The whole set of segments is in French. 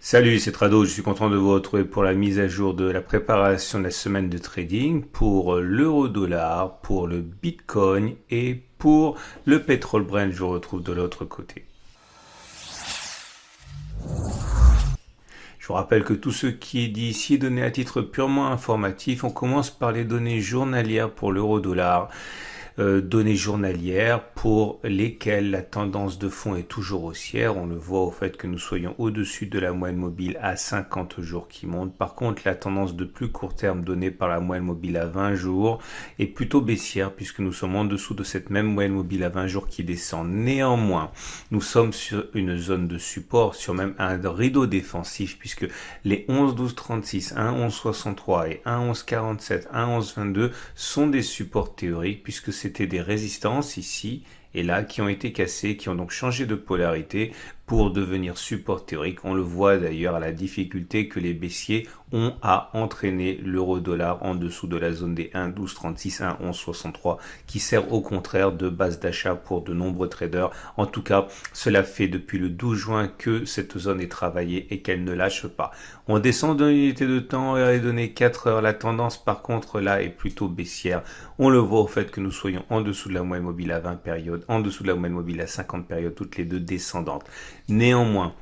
Salut, c'est Trado, je suis content de vous retrouver pour la mise à jour de la préparation de la semaine de trading pour l'euro-dollar, pour le bitcoin et pour le pétrole Brent. Je vous retrouve de l'autre côté. Je vous rappelle que tout ce qui est dit ici est donné à titre purement informatif. On commence par les données journalières pour l'euro-dollar. Données journalières pour lesquelles la tendance de fond est toujours haussière. On le voit au fait que nous soyons au-dessus de la moyenne mobile à 50 jours qui monte. Par contre, la tendance de plus court terme donnée par la moyenne mobile à 20 jours est plutôt baissière puisque nous sommes en dessous de cette même moyenne mobile à 20 jours qui descend. Néanmoins, nous sommes sur une zone de support, sur même un rideau défensif puisque les 11, 12, 36, 1, 11, 63 et 1, 11, 47, 1, 11, 22 sont des supports théoriques puisque c'était des résistances ici et là qui ont été cassées, qui ont donc changé de polarité pour devenir support théorique. On le voit d'ailleurs à la difficulté que les baissiers ont à entraîner l'euro-dollar en dessous de la zone des 1, 12, 36, 1, 11, 63 qui sert au contraire de base d'achat pour de nombreux traders. En tout cas, cela fait depuis le 12 juin que cette zone est travaillée et qu'elle ne lâche pas. On descend d'une unité de temps et les données 4 heures. La tendance par contre là est plutôt baissière. On le voit au fait que nous soyons en dessous de la moyenne mobile à 20 périodes, en dessous de la moyenne mobile à 50 périodes, toutes les deux descendantes. Néanmoins,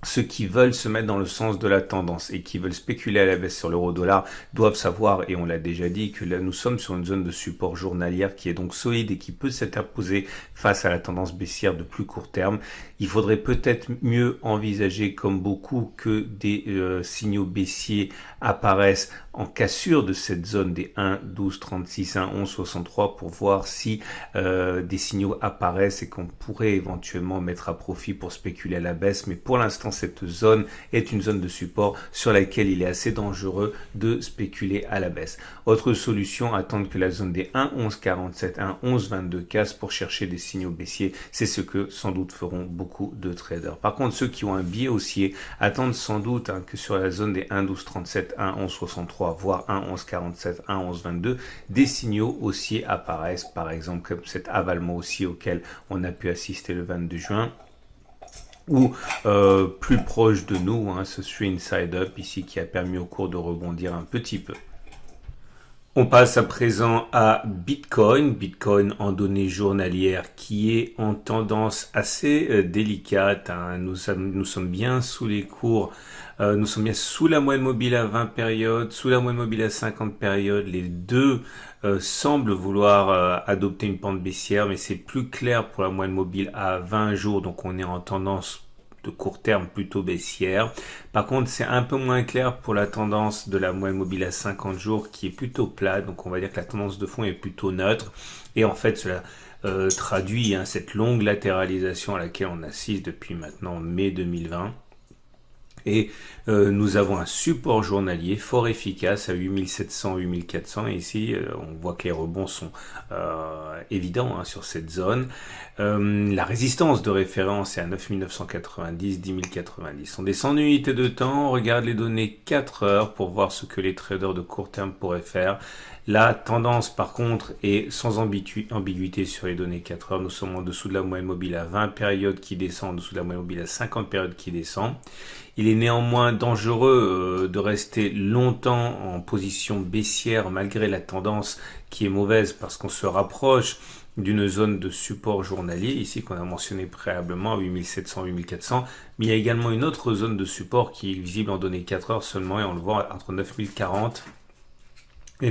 ceux qui veulent se mettre dans le sens de la tendance et qui veulent spéculer à la baisse sur l'euro-dollar doivent savoir, et on l'a déjà dit, que là nous sommes sur une zone de support journalière qui est donc solide et qui peut s'interposer face à la tendance baissière de plus court terme. Il faudrait peut-être mieux envisager, comme beaucoup, que des signaux baissiers apparaissent en cassure de cette zone des 1, 12, 36, 1, 11, 63 pour voir si des signaux apparaissent et qu'on pourrait éventuellement mettre à profit pour spéculer à la baisse. Mais pour l'instant, cette zone est une zone de support sur laquelle il est assez dangereux de spéculer à la baisse. Autre solution, attendre que la zone des 1, 11, 47, 1, 11, 22 casse pour chercher des signaux baissiers. C'est ce que sans doute feront beaucoup de traders. Par contre, ceux qui ont un biais haussier attendent sans doute que sur la zone des 1, 12, 37, 1, 11, 63, voire 1, 11, 47, 1, 11, 22, des signaux haussiers apparaissent, par exemple comme cet avalement haussier auquel on a pu assister le 22 juin. Ou plus proche de nous, ce swing side up ici qui a permis au cours de rebondir un petit peu. On passe à présent à Bitcoin. Bitcoin en données journalières qui est en tendance assez délicate. Nous sommes bien sous les cours. Nous sommes bien sous la moyenne mobile à 20 périodes, sous la moyenne mobile à 50 périodes. Les deux semblent vouloir adopter une pente baissière, mais c'est plus clair pour la moyenne mobile à 20 jours. Donc on est en tendance de court terme plutôt baissière. Par contre, c'est un peu moins clair pour la tendance de la moyenne mobile à 50 jours qui est plutôt plate. Donc on va dire que la tendance de fond est plutôt neutre. Et en fait, cela traduit cette longue latéralisation à laquelle on assiste depuis maintenant mai 2020. Et nous avons un support journalier fort efficace à 8700, 8400. Et ici, on voit que les rebonds sont évidents sur cette zone. La résistance de référence est à 9990, 10090. On descend d'une unité de temps, on regarde les données 4 heures pour voir ce que les traders de court terme pourraient faire. La tendance, par contre, est sans ambiguïté sur les données 4 heures. Nous sommes en dessous de la moyenne mobile à 20 périodes qui descend, en dessous de la moyenne mobile à 50 périodes qui descend. Il est néanmoins dangereux de rester longtemps en position baissière malgré la tendance qui est mauvaise parce qu'on se rapproche d'une zone de support journalier, ici qu'on a mentionné préalablement à 8700, 8400, mais il y a également une autre zone de support qui est visible en données 4 heures seulement et on le voit entre 9040 et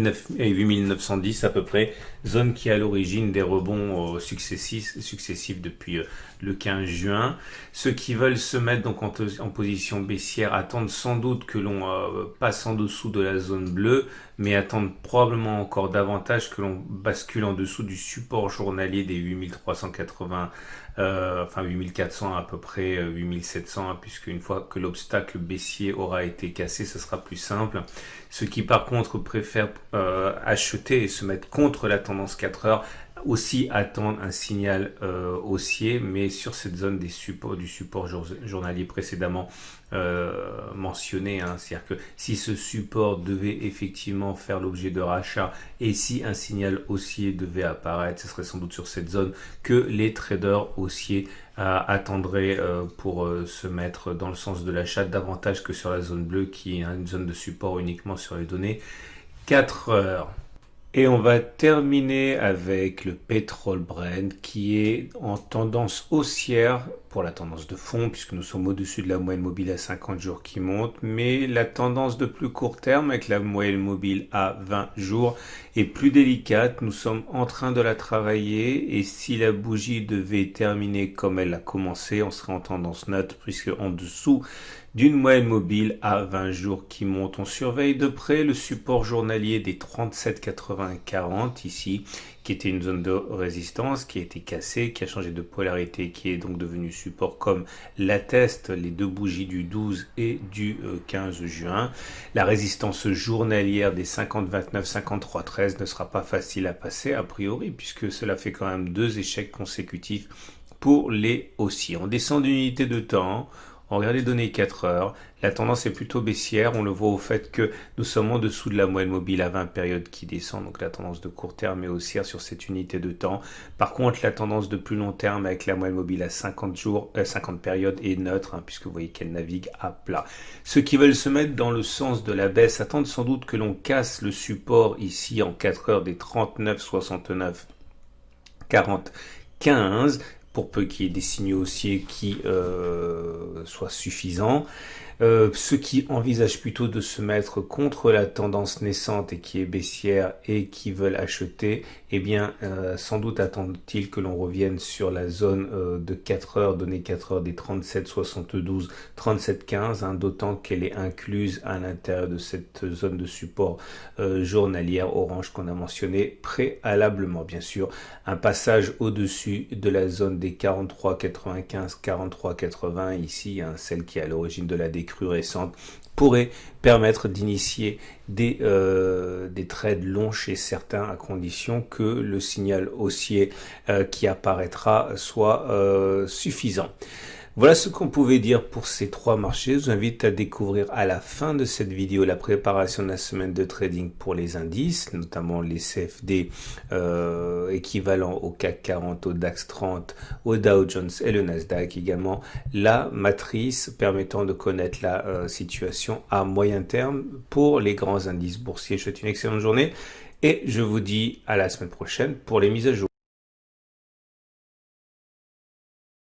8910 à peu près, zone qui est à l'origine des rebonds successifs depuis le 15 juin. Ceux qui veulent se mettre donc en position baissière attendent sans doute que l'on passe en dessous de la zone bleue, mais attendent probablement encore davantage que l'on bascule en dessous du support journalier des 8380, enfin 8400 à peu près, 8700, puisque une fois que l'obstacle baissier aura été cassé, ce sera plus simple. Ceux qui par contre préfèrent acheter et se mettre contre la tendance 4 heures aussi attendre un signal haussier, mais sur cette zone du support journalier précédemment mentionné. C'est-à-dire que si ce support devait effectivement faire l'objet de rachat et si un signal haussier devait apparaître, ce serait sans doute sur cette zone que les traders haussiers attendraient pour se mettre dans le sens de l'achat davantage que sur la zone bleue qui est une zone de support uniquement sur les données 4 heures. Et on va terminer avec le pétrole Brent qui est en tendance haussière pour la tendance de fond puisque nous sommes au-dessus de la moyenne mobile à 50 jours qui monte, mais la tendance de plus court terme avec la moyenne mobile à 20 jours est plus délicate. Nous sommes en train de la travailler et si la bougie devait terminer comme elle a commencé, on serait en tendance neutre puisque en dessous d'une moyenne mobile à 20 jours qui monte. On surveille de près le support journalier des 37,80-40 ici, qui était une zone de résistance, qui a été cassée, qui a changé de polarité, qui est donc devenu support comme l'attestent les deux bougies du 12 et du 15 juin. La résistance journalière des 50,29, 53,13 ne sera pas facile à passer a priori, puisque cela fait quand même 2 échecs consécutifs pour les haussiers. On descend d'une unité de temps. On regarde les données 4 heures, la tendance est plutôt baissière, on le voit au fait que nous sommes en dessous de la moyenne mobile à 20 périodes qui descend, donc la tendance de court terme est haussière sur cette unité de temps. Par contre, la tendance de plus long terme avec la moyenne mobile à 50 périodes est neutre, puisque vous voyez qu'elle navigue à plat. Ceux qui veulent se mettre dans le sens de la baisse attendent sans doute que l'on casse le support ici en 4 heures des 39, 69, 40, 15, pour peu qu'il y ait des signaux haussiers qui soient suffisants. Ceux qui envisagent plutôt de se mettre contre la tendance naissante et qui est baissière et qui veulent acheter, eh bien, sans doute attendent-ils que l'on revienne sur la zone de 4 heures, données 4 heures des 37,72, 37,15, d'autant qu'elle est incluse à l'intérieur de cette zone de support journalière orange qu'on a mentionné préalablement. Bien sûr, un passage au-dessus de la zone des 43,95, 43,80 ici, celle qui est à l'origine de la décrue récente, pourrait permettre d'initier des trades longs chez certains à condition que le signal haussier qui apparaîtra soit suffisant. Voilà ce qu'on pouvait dire pour ces 3 marchés. Je vous invite à découvrir à la fin de cette vidéo la préparation de la semaine de trading pour les indices, notamment les CFD équivalents au CAC 40, au DAX 30, au Dow Jones et le Nasdaq. Également la matrice permettant de connaître la situation à moyen terme pour les grands indices boursiers. Je vous souhaite une excellente journée et je vous dis à la semaine prochaine pour les mises à jour.